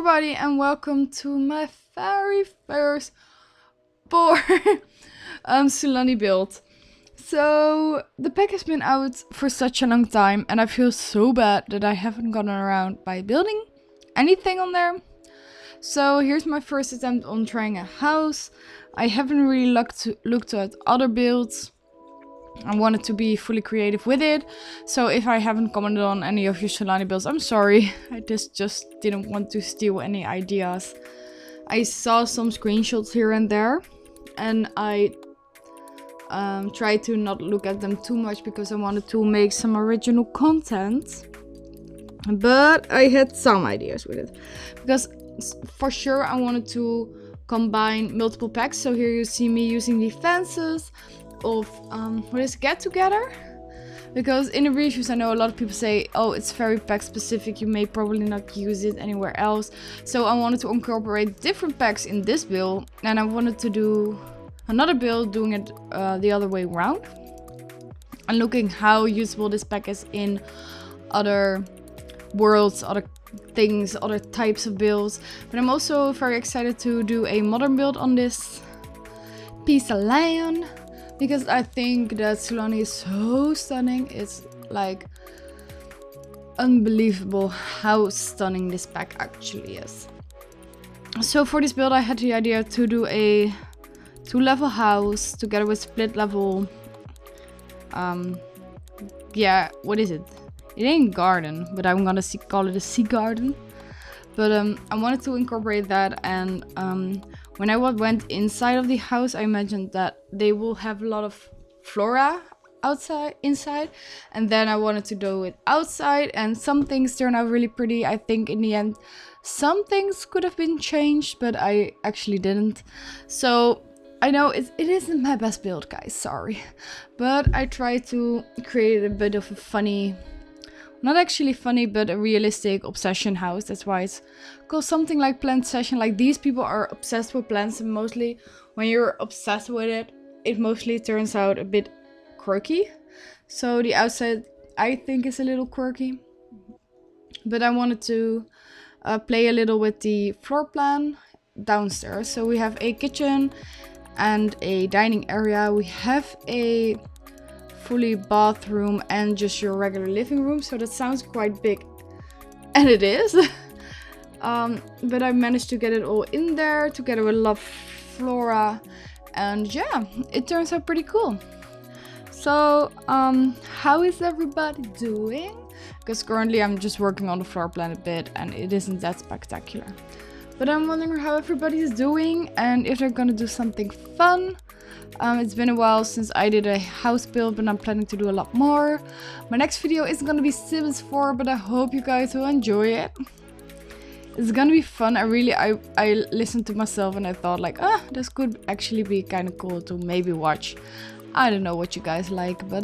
everybody and welcome to my very first Sulani build. So the pack has been out for such a long time and I feel so bad that I haven't gotten around by building anything on there. So here's my first attempt on trying a house. I haven't really looked at other builds. I wanted to be fully creative with it. So if I haven't commented on any of your Solani builds, I'm sorry. I just didn't want to steal any ideas. I saw some screenshots here and there. And I tried to not look at them too much because I wanted to make some original content. But I had some ideas with it. Because for sure I wanted to combine multiple packs. So here you see me using the fences of get together, because in the reviews I know a lot of people say, oh, it's very pack specific, you may probably not use it anywhere else. So I wanted to incorporate different packs in this build, and I wanted to do another build doing it the other way around and looking how usable this pack is in other worlds, other things, other types of builds. But I'm also very excited to do a modern build on this piece of land, because I think that Sulani is so stunning. It's like unbelievable how stunning this pack actually is. So for this build I had the idea to do a 2-level house together with split level, yeah, what is it? It ain't garden, but I'm gonna call it a sea garden. But I wanted to incorporate that, and when I went inside of the house, I imagined that they will have a lot of flora inside, and then I wanted to do it outside, and some things turned out really pretty. I think in the end, some things could have been changed, but I actually didn't. So I know it isn't my best build, guys, sorry. But I tried to create a bit of a funny, not actually funny, but a realistic obsession house. That's why it's called something like Plantsession. Like, these people are obsessed with plants, and mostly when you're obsessed with it, it mostly turns out a bit quirky. So the outside I think is a little quirky. But I wanted to play a little with the floor plan downstairs. So we have a kitchen and a dining area. We have a fully bathroom and just your regular living room, so that sounds quite big, and it is. But I managed to get it all in there together with love flora, and yeah, it turns out pretty cool. So how is everybody doing? Because currently I'm just working on the floor plan a bit and it isn't that spectacular, but I'm wondering how everybody is doing and if they're gonna do something fun. It's been a while since I did a house build, but I'm planning to do a lot more. My next video is gonna be Sims 4, but I hope you guys will enjoy it. It's gonna be fun. I listened to myself and I thought like, this could actually be kind of cool to maybe watch. I don't know what you guys like, but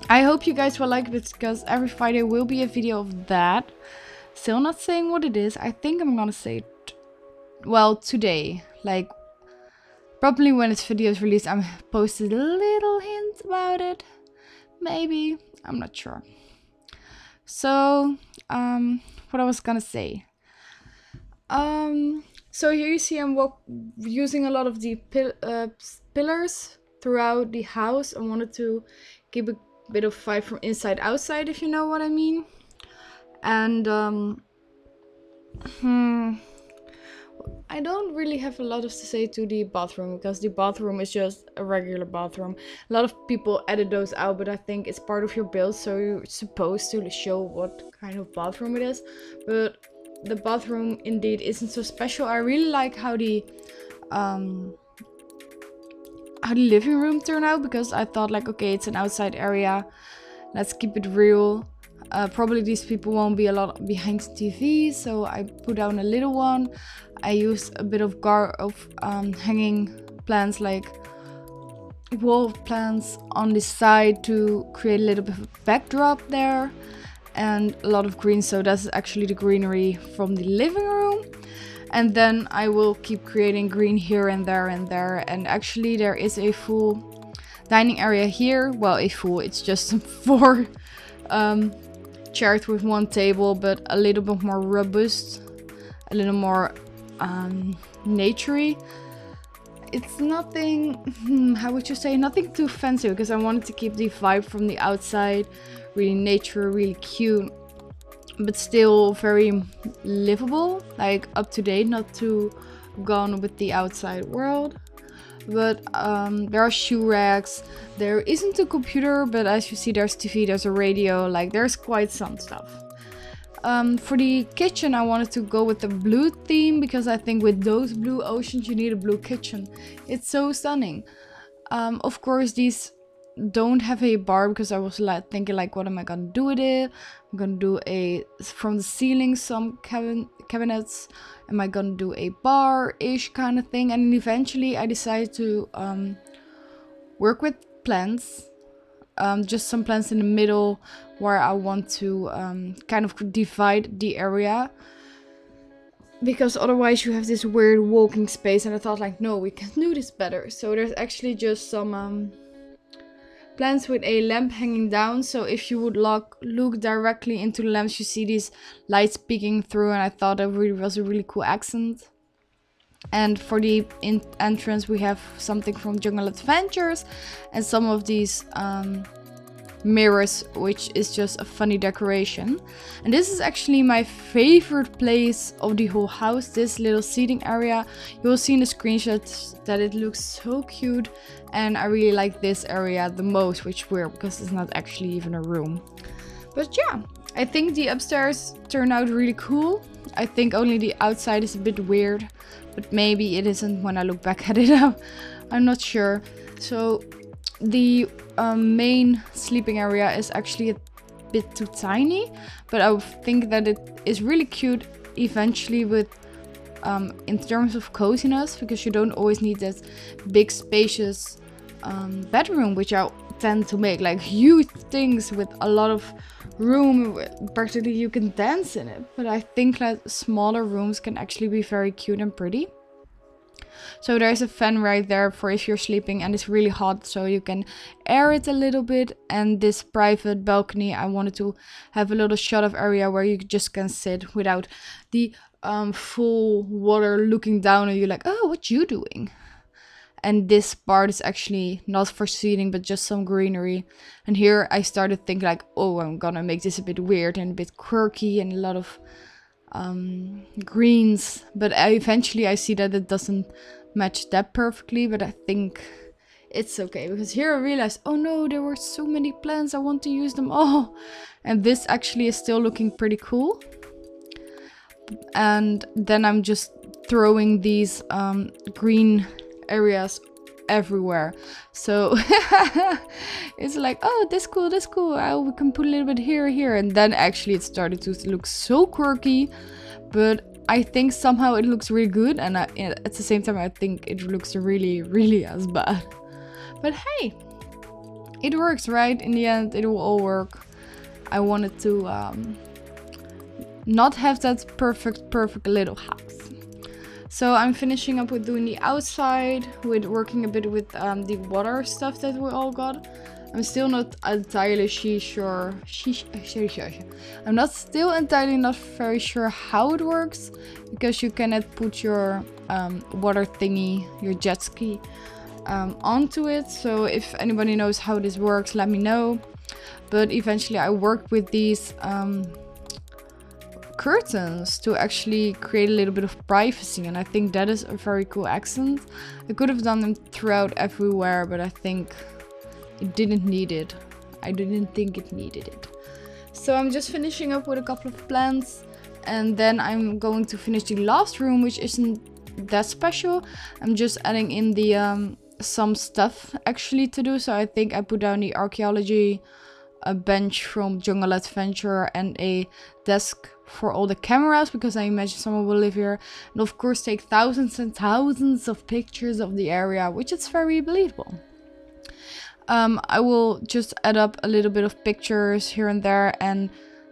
I hope you guys will like it, because every Friday will be a video of that. Still not saying what it is. I think I'm gonna say it, well, today, like probably when this video is released, I'm posted a little hint about it. Maybe, I'm not sure. So, what I was gonna say. So here you see I'm using a lot of the pillars throughout the house. I wanted to keep a bit of vibe from inside outside, if you know what I mean. And I don't really have a lot to say to the bathroom, because the bathroom is just a regular bathroom. A lot of people edit those out, but I think it's part of your build, so you're supposed to show what kind of bathroom it is. But the bathroom indeed isn't so special. I really like how the living room turned out, because I thought like, okay, it's an outside area, let's keep it real. Probably these people won't be a lot behind the TV, so I put down a little one. I used a bit of hanging plants, like wall plants on the side, to create a little bit of a backdrop there, and a lot of green. So that's actually the greenery from the living room. And then I will keep creating green here and there and there. And actually there is a full dining area here. Well, it's just 4 chairs with 1 table, but a little bit more robust a little more naturey. It's nothing, how would you say, nothing too fancy, because I wanted to keep the vibe from the outside, really nature, really cute, but still very livable, like up to date, not too gone with the outside world. But there are shoe racks, there isn't a computer, but as you see there's TV, there's a radio, like there's quite some stuff. For the kitchen, I wanted to go with the blue theme, because I think with those blue oceans you need a blue kitchen. It's so stunning. Of course these don't have a bar, because I was like thinking like, what am I gonna do with it? I'm gonna do a from the ceiling some cabinets. Am I gonna do a bar-ish kind of thing? And eventually I decided to work with plants. Just some plants in the middle where I want to kind of divide the area, because otherwise you have this weird walking space, and I thought like, no, we can do this better. So there's actually just some plants with a lamp hanging down, so if you would look directly into the lamps, you see these lights peeking through, and I thought that really was a really cool accent. And for the entrance we have something from Jungle Adventures, and some of these mirrors, which is just a funny decoration. And this is actually my favorite place of the whole house, this little seating area. You will see in the screenshots that it looks so cute, and I really like this area the most, which is weird because it's not actually even a room. But yeah, I think the upstairs turned out really cool. I think only the outside is a bit weird, but maybe it isn't when I look back at it. I'm not sure. So the main sleeping area is actually a bit too tiny, but I think that it is really cute eventually with in terms of coziness, because you don't always need that big spacious bedroom, which I tend to make, like huge things with a lot of room, practically you can dance in it. But I think that smaller rooms can actually be very cute and pretty. So there's a fan right there for if you're sleeping and it's really hot, so you can air it a little bit. And this private balcony, I wanted to have a little shot of area where you just can sit without the full water looking down on you like, oh, what you doing? And this part is actually not for seating, but just some greenery. And here I started thinking like, oh, I'm gonna make this a bit weird and a bit quirky and a lot of greens. But eventually I see that it doesn't match that perfectly, but I think it's okay. Because here I realized, oh no, there were so many plants, I want to use them all. And this actually is still looking pretty cool. And then I'm just throwing these green areas everywhere, so it's like, oh, this cool, we can put a little bit here, and then actually it started to look so quirky, but I think somehow it looks really good, and at the same time I think it looks really as bad. But hey, it works, right? In the end it will all work. I wanted to not have that perfect little house. So I'm finishing up with doing the outside, with working a bit with the water stuff that we all got. I'm still not entirely sure. I'm not very sure how it works, because you cannot put your water thingy, your jet ski, onto it. So if anybody knows how this works, let me know. But eventually I worked with these curtains to actually create a little bit of privacy, and I think that is a very cool accent. I could have done them throughout everywhere, but I think it didn't need it. I didn't think it needed it. So I'm just finishing up with a couple of plants, and then I'm going to finish the last room, which isn't that special. I'm just adding in the some stuff actually to do. So I think I put down the archaeology, a bench from Jungle Adventure, and a desk for all the cameras, because I imagine someone will live here, and of course take thousands and thousands of pictures of the area, which is very believable. I will just add up a little bit of pictures here and there and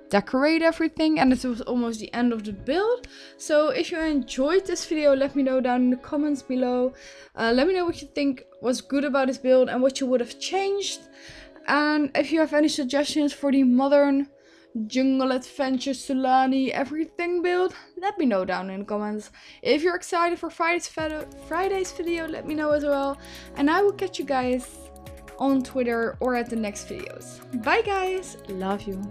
decorate everything, and it was almost the end of the build. So if you enjoyed this video, let me know down in the comments below. Let me know what you think was good about this build and what you would have changed. And if you have any suggestions for the modern jungle adventure, Solani, everything build? Let me know down in the comments. If you're excited for Friday's video, let me know as well. And I will catch you guys on Twitter or at the next videos. Bye guys, love you.